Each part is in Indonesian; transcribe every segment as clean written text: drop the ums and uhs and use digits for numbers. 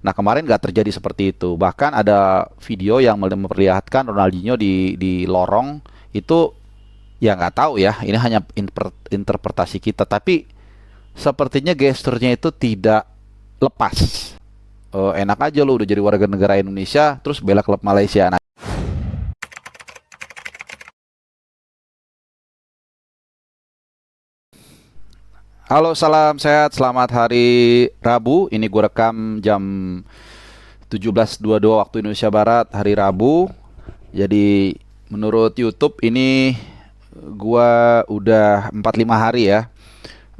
Nah kemarin nggak terjadi seperti itu. Bahkan ada video yang memperlihatkan Ronaldinho di lorong itu, ya nggak tahu ya. Ini hanya interpretasi kita. Tapi sepertinya gesturnya itu tidak lepas. Enak aja lo udah jadi warga negara Indonesia, terus bela klub Malaysia. Nah, halo, salam sehat, selamat hari Rabu. Ini gue rekam jam 17.22 waktu Indonesia Barat, hari Rabu. Jadi menurut YouTube ini gua udah 45 hari ya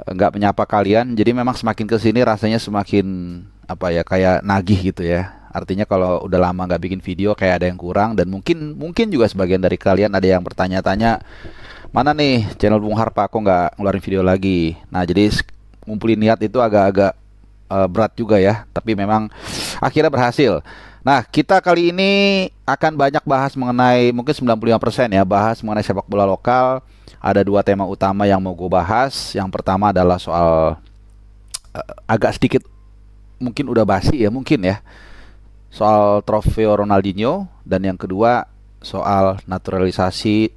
nggak menyapa kalian. Jadi memang semakin kesini rasanya semakin apa ya, kayak nagih gitu ya. Artinya kalau udah lama nggak bikin video kayak ada yang kurang, dan mungkin mungkin juga sebagian dari kalian ada yang bertanya-tanya, mana nih channel Bung Harpa kok nggak ngeluarin video lagi. Nah jadi ngumpulin niat itu agak-agak berat juga ya, tapi memang akhirnya berhasil. Nah, kita kali ini akan banyak bahas mengenai, mungkin 95% ya, bahas mengenai sepak bola lokal. Ada dua tema utama yang mau gue bahas. Yang pertama adalah soal agak sedikit mungkin udah basi ya, mungkin ya, soal trofeo Ronaldinho, dan yang kedua soal naturalisasi,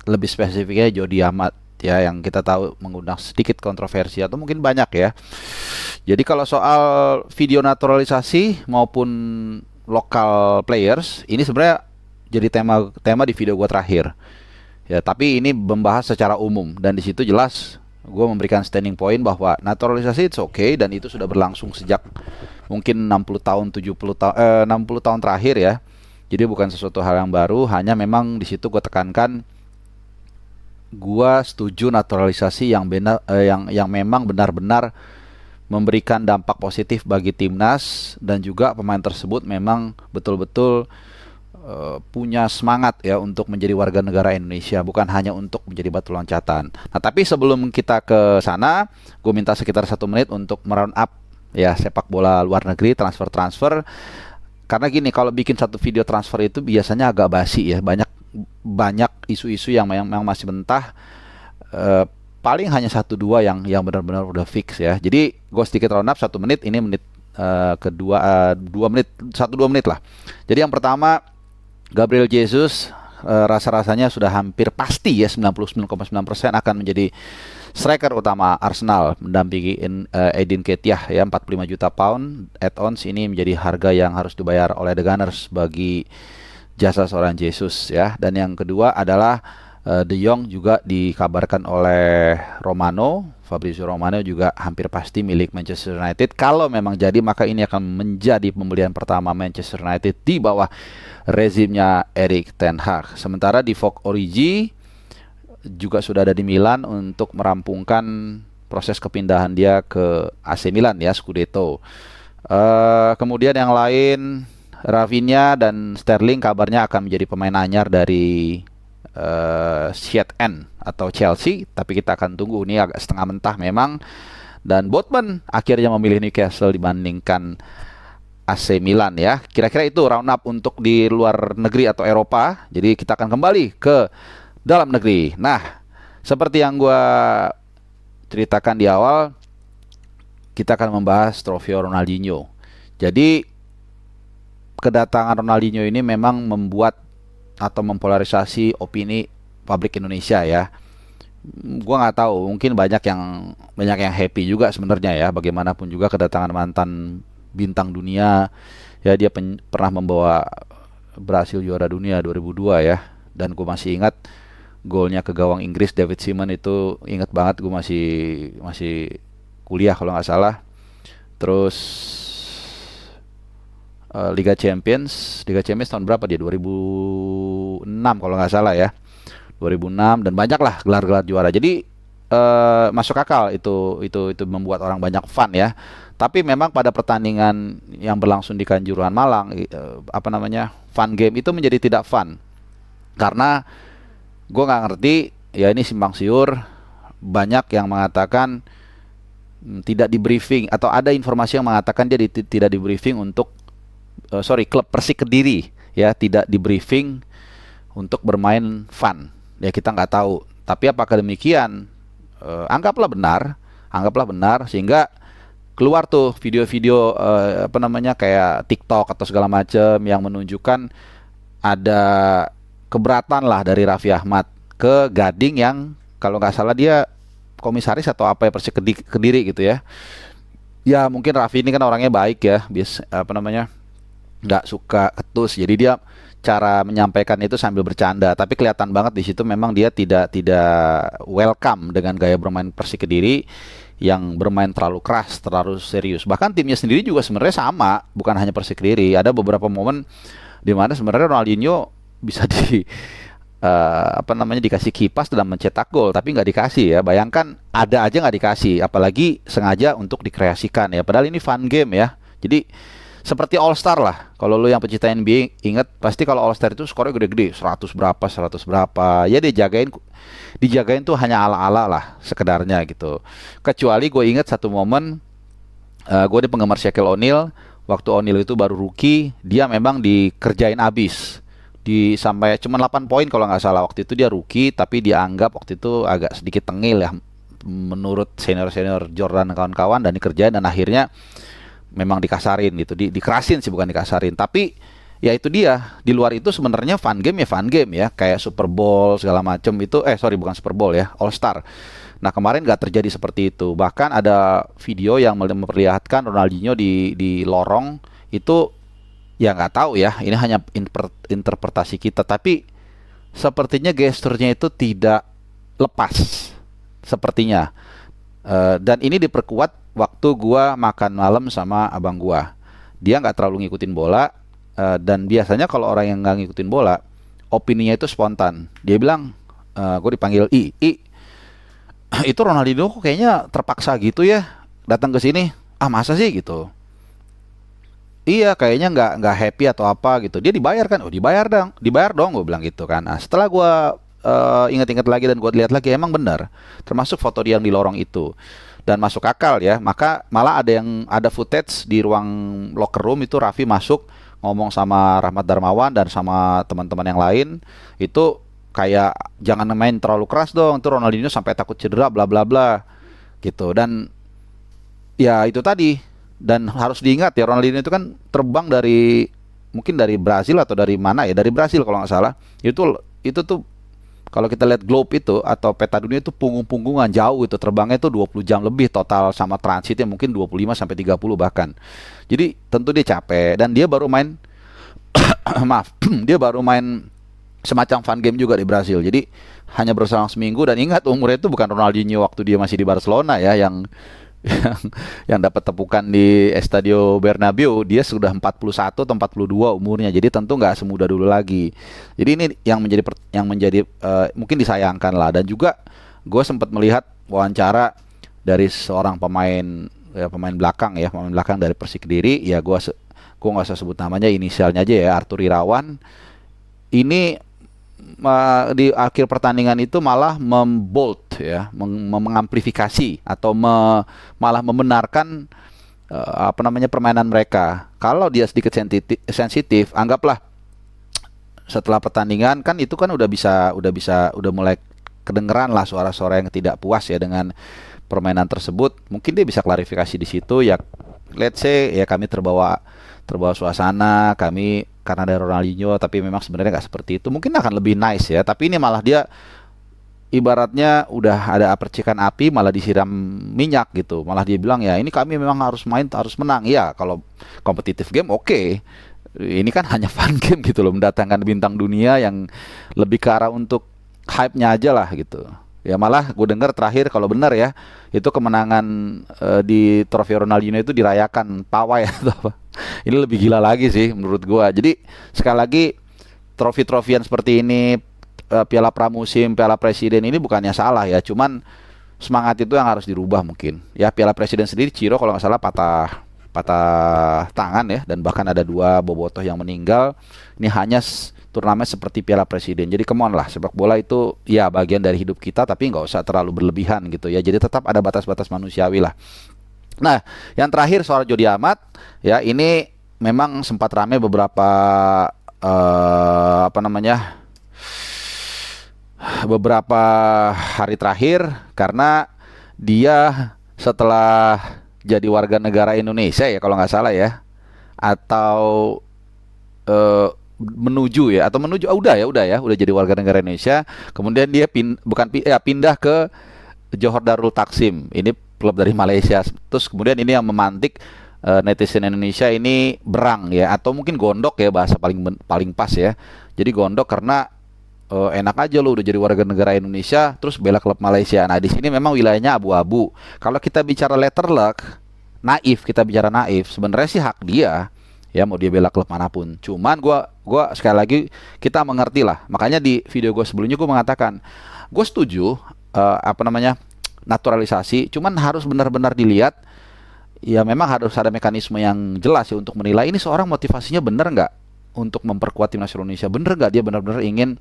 lebih spesifiknya Jody Amat ya, yang kita tahu mengundang sedikit kontroversi atau mungkin banyak ya. Jadi kalau soal video naturalisasi maupun local players, ini sebenarnya jadi tema di video gua terakhir. Ya, tapi ini membahas secara umum, dan di situ jelas gue memberikan standing point bahwa naturalisasi it's okay, dan itu sudah berlangsung sejak mungkin 60 tahun 70 tahun 60 tahun terakhir ya. Jadi bukan sesuatu hal yang baru, hanya memang di situ gue tekankan gue setuju naturalisasi yang benar, yang memang benar-benar memberikan dampak positif bagi timnas, dan juga pemain tersebut memang betul-betul punya semangat ya untuk menjadi warga negara Indonesia, bukan hanya untuk menjadi batu loncatan. Nah, tapi sebelum kita ke sana, gue minta sekitar 1 menit untuk meround up ya sepak bola luar negeri, transfer. Karena gini, kalau bikin satu video transfer itu biasanya agak basi ya, banyak isu-isu yang memang masih mentah. Paling hanya 1-2 yang benar-benar udah fix ya. Jadi gue sedikit round up 1 menit, ini menit kedua 2 menit, 1-2 menit lah. Jadi yang pertama, Gabriel Jesus rasa-rasanya sudah hampir pasti ya, 99,9% akan menjadi striker utama Arsenal, mendampingi Edin Ketia ya, 45 juta pound add-ons. Ini menjadi harga yang harus dibayar oleh The Gunners bagi jasa seorang Jesus ya. Dan yang kedua adalah De Jong juga dikabarkan oleh Fabrizio Romano juga hampir pasti milik Manchester United. Kalau memang jadi, maka ini akan menjadi pembelian pertama Manchester United di bawah rezimnya Erik ten Hag. Sementara di Vogue Origi juga sudah ada di Milan untuk merampungkan proses kepindahan dia ke AC Milan ya, Scudetto. Kemudian yang lain, Rafinha dan Sterling kabarnya akan menjadi pemain anyar dari N atau Chelsea, tapi kita akan tunggu, ini agak setengah mentah memang. Dan Botman akhirnya memilih Newcastle dibandingkan AC Milan ya. Kira-kira itu round up untuk di luar negeri atau Eropa. Jadi kita akan kembali ke dalam negeri. Nah, seperti yang gue ceritakan di awal, kita akan membahas trofeo Ronaldinho. Jadi kedatangan Ronaldinho ini memang membuat atau mempolarisasi opini publik Indonesia ya. Gua nggak tahu, mungkin banyak yang happy juga sebenarnya ya. Bagaimanapun juga kedatangan mantan bintang dunia ya, dia pernah membawa Brasil juara dunia 2002 ya. Dan gue masih ingat golnya ke gawang Inggris David Seaman itu, ingat banget. Gue masih kuliah kalau nggak salah. Terus Liga Champions tahun berapa dia? 2006 kalau nggak salah ya. 2006, dan banyak lah gelar-gelar juara. Jadi masuk akal, itu membuat orang banyak fun ya. Tapi memang pada pertandingan yang berlangsung di Kanjuruhan Malang, fun game itu menjadi tidak fun. Karena gue nggak ngerti ya, ini simpang siur. Banyak yang mengatakan tidak di briefing, atau ada informasi yang mengatakan dia tidak di briefing untuk klub Persik Kediri ya, tidak di briefing untuk bermain fun ya. Kita nggak tahu, tapi apakah demikian, anggaplah benar sehingga keluar tuh video-video apa namanya kayak TikTok atau segala macam yang menunjukkan ada keberatan lah dari Raffi Ahmad ke Gading yang kalau nggak salah dia komisaris atau apa ya Persik Kediri gitu ya. Ya mungkin Raffi ini kan orangnya baik ya, apa namanya nggak suka ketus, jadi dia cara menyampaikan itu sambil bercanda, tapi kelihatan banget di situ memang dia tidak welcome dengan gaya bermain Persik Kediri yang bermain terlalu keras, terlalu serius. Bahkan timnya sendiri juga sebenarnya sama, bukan hanya Persik Kediri. Ada beberapa momen di mana sebenarnya Ronaldinho bisa apa namanya dikasih kipas dalam mencetak gol, tapi nggak dikasih ya. Bayangkan ada aja nggak dikasih, apalagi sengaja untuk dikreasikan ya. Padahal ini fun game ya. Jadi seperti All Star lah. Kalau lu yang pecinta NBA ingat pasti kalau All Star itu skornya gede-gede, 100 berapa, 100 berapa. Ya dijagain tuh hanya ala-ala lah sekedarnya gitu. Kecuali gue ingat satu momen gue di penggemar Shaquille O'Neal, waktu O'Neal itu baru rookie, dia memang dikerjain abis. Sampai cuma 8 poin kalau nggak salah, waktu itu dia rookie tapi dianggap waktu itu agak sedikit tengil ya menurut senior-senior Jordan dan kawan-kawan, dan dikerjain dan akhirnya memang dikasarin gitu, dikerasin sih bukan dikasarin. Tapi ya itu dia, di luar itu sebenarnya fun game ya, kayak Super Bowl segala macem itu, sorry bukan Super Bowl ya, All Star. Nah kemarin nggak terjadi seperti itu. Bahkan ada video yang memperlihatkan Ronaldinho di lorong itu, ya nggak tahu ya, ini hanya interpretasi kita, tapi sepertinya gesturnya itu tidak lepas sepertinya. Dan ini diperkuat waktu gua makan malam sama abang gua. Dia nggak terlalu ngikutin bola, dan biasanya kalau orang yang nggak ngikutin bola, opininya itu spontan. Dia bilang, gue dipanggil itu Ronaldinho kok kayaknya terpaksa gitu ya datang ke sini. Ah masa sih gitu? Iya kayaknya nggak happy atau apa gitu. Dia dibayar kan? Oh dibayar dong, gue bilang gitu kan. Nah setelah gue ingat-ingat lagi dan gue lihat lagi, emang benar, termasuk foto dia yang di lorong itu, dan masuk akal ya. Maka malah ada footage di ruang locker room itu, Raffi masuk ngomong sama Rahmat Darmawan dan sama teman-teman yang lain itu kayak jangan main terlalu keras dong, itu Ronaldinho sampai takut cedera bla bla bla gitu. Dan ya itu tadi, dan harus diingat ya Ronaldinho itu kan terbang mungkin dari Brazil atau dari mana ya, dari Brazil kalau nggak salah. Itu tuh kalau kita lihat globe itu atau peta dunia itu punggung-punggungan jauh, itu terbangnya itu 20 jam lebih total, sama transitnya mungkin 25 sampai 30 bahkan. Jadi tentu dia capek, dan dia baru main maaf, dia baru main semacam fun game juga di Brasil. Jadi hanya berselang seminggu, dan ingat umurnya itu bukan Ronaldinho waktu dia masih di Barcelona ya yang yang dapat tepukan di Estadio Bernabeu. Dia sudah 41 atau 42 umurnya, jadi tentu nggak semudah dulu lagi. Jadi ini yang menjadi mungkin disayangkan lah. Dan juga gue sempat melihat wawancara dari seorang pemain belakang dari Persik Kediri ya. Gue nggak usah sebut namanya, inisialnya aja ya, Arthur Irawan. Ini di akhir pertandingan itu malah membold ya, mengamplifikasi atau malah membenarkan apa namanya permainan mereka. Kalau dia sedikit sensitif, anggaplah setelah pertandingan kan itu kan udah mulai kedengeran lah suara-suara yang tidak puas ya dengan permainan tersebut. Mungkin dia bisa klarifikasi di situ ya. Let's say ya kami terbawa suasana kami karena ada Ronaldinho, tapi memang sebenarnya nggak seperti itu. Mungkin akan lebih nice ya. Tapi ini malah dia ibaratnya udah ada percikan api malah disiram minyak gitu. Malah dia bilang ya ini kami memang harus menang. Ya kalau kompetitif game oke. Ini kan hanya fun game gitu loh, mendatangkan bintang dunia yang lebih ke arah untuk hype-nya aja lah gitu. Ya malah gue dengar terakhir kalau benar ya, itu kemenangan di trofi Ronaldinho itu dirayakan pawai atau apa. Ini lebih gila lagi sih menurut gue. Jadi sekali lagi trofi-trofian seperti ini, piala pramusim, piala presiden ini bukannya salah ya, cuman semangat itu yang harus dirubah mungkin. Ya piala presiden sendiri Ciro kalau nggak salah patah tangan ya, dan bahkan ada 2 bobotoh yang meninggal. Ini hanya turnamen seperti Piala Presiden. Jadi come on lah, sepak bola itu ya bagian dari hidup kita, tapi nggak usah terlalu berlebihan gitu ya. Jadi tetap ada batas-batas manusiawi lah. Nah, yang terakhir soal Jody Amat ya, ini memang sempat ramai beberapa beberapa hari terakhir, karena dia setelah jadi warga negara Indonesia ya kalau nggak salah ya, atau eh, menuju ya, atau menuju, udah jadi warga negara Indonesia. Kemudian dia pindah ke Johor Darul Taksim, ini klub dari Malaysia. Terus kemudian ini yang memantik netizen Indonesia ini berang ya, atau mungkin gondok ya, bahasa paling paling pas ya. Jadi gondok karena enak aja lo udah jadi warga negara Indonesia terus bela klub Malaysia. Nah, di sini memang wilayahnya abu-abu. Kalau kita bicara letter luck, kita bicara naif, sebenarnya sih hak dia ya mau dia bela klub manapun. Cuman gua sekali lagi, kita mengerti lah. Makanya di video gue sebelumnya gue mengatakan gue setuju naturalisasi, cuman harus benar-benar dilihat. Ya memang harus ada mekanisme yang jelas ya untuk menilai ini seorang motivasinya benar nggak untuk memperkuat timnas Indonesia, benar nggak dia benar-benar ingin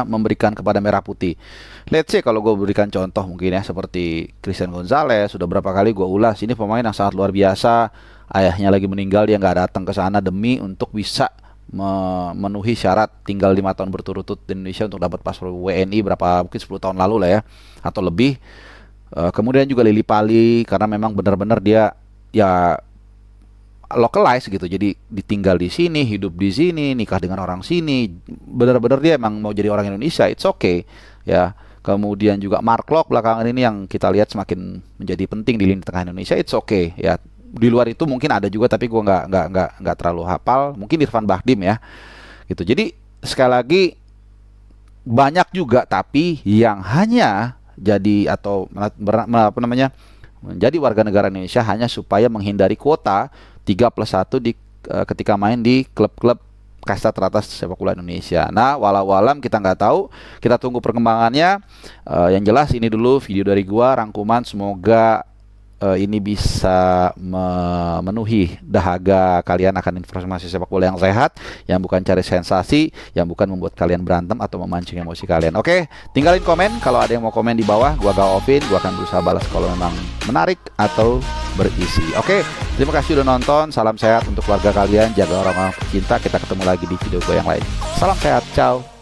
memberikan kepada merah putih. Let's say kalau gue berikan contoh mungkin ya, seperti Christian Gonzalez, sudah berapa kali gue ulas, ini pemain yang sangat luar biasa. Ayahnya lagi meninggal, dia nggak datang ke sana demi untuk bisa memenuhi syarat tinggal 5 tahun berturut-turut di Indonesia untuk dapat paspor WNI, berapa mungkin 10 tahun lalu lah ya, atau lebih. Kemudian juga Lili Pali, karena memang benar-benar dia ya localize gitu, jadi ditinggal di sini, hidup di sini, nikah dengan orang sini, benar-benar dia emang mau jadi orang Indonesia, it's okay ya. Kemudian juga Mark Locke belakangan ini yang kita lihat semakin menjadi penting di lini tengah Indonesia, it's okay ya. Di luar itu mungkin ada juga, tapi gue nggak terlalu hafal. Mungkin Irfan Bahdim ya gitu. Jadi sekali lagi, banyak juga tapi yang hanya jadi atau menjadi warga negara Indonesia hanya supaya menghindari kuota 3+1 ketika main di klub-klub kasta teratas sepak bola Indonesia. Nah, walau alam kita nggak tahu, kita tunggu perkembangannya. Yang jelas ini dulu video dari gua rangkuman, semoga ini bisa memenuhi dahaga kalian akan informasi sepak bola yang sehat, yang bukan cari sensasi, yang bukan membuat kalian berantem atau memancing emosi kalian. Oke, tinggalin komen kalau ada yang mau komen di bawah, gua Gaovin, gua akan berusaha balas kalau memang menarik atau berisi. Oke, terima kasih udah nonton, salam sehat untuk keluarga kalian, jaga orang-orang tercinta, kita ketemu lagi di video gue yang lain. Salam sehat, ciao.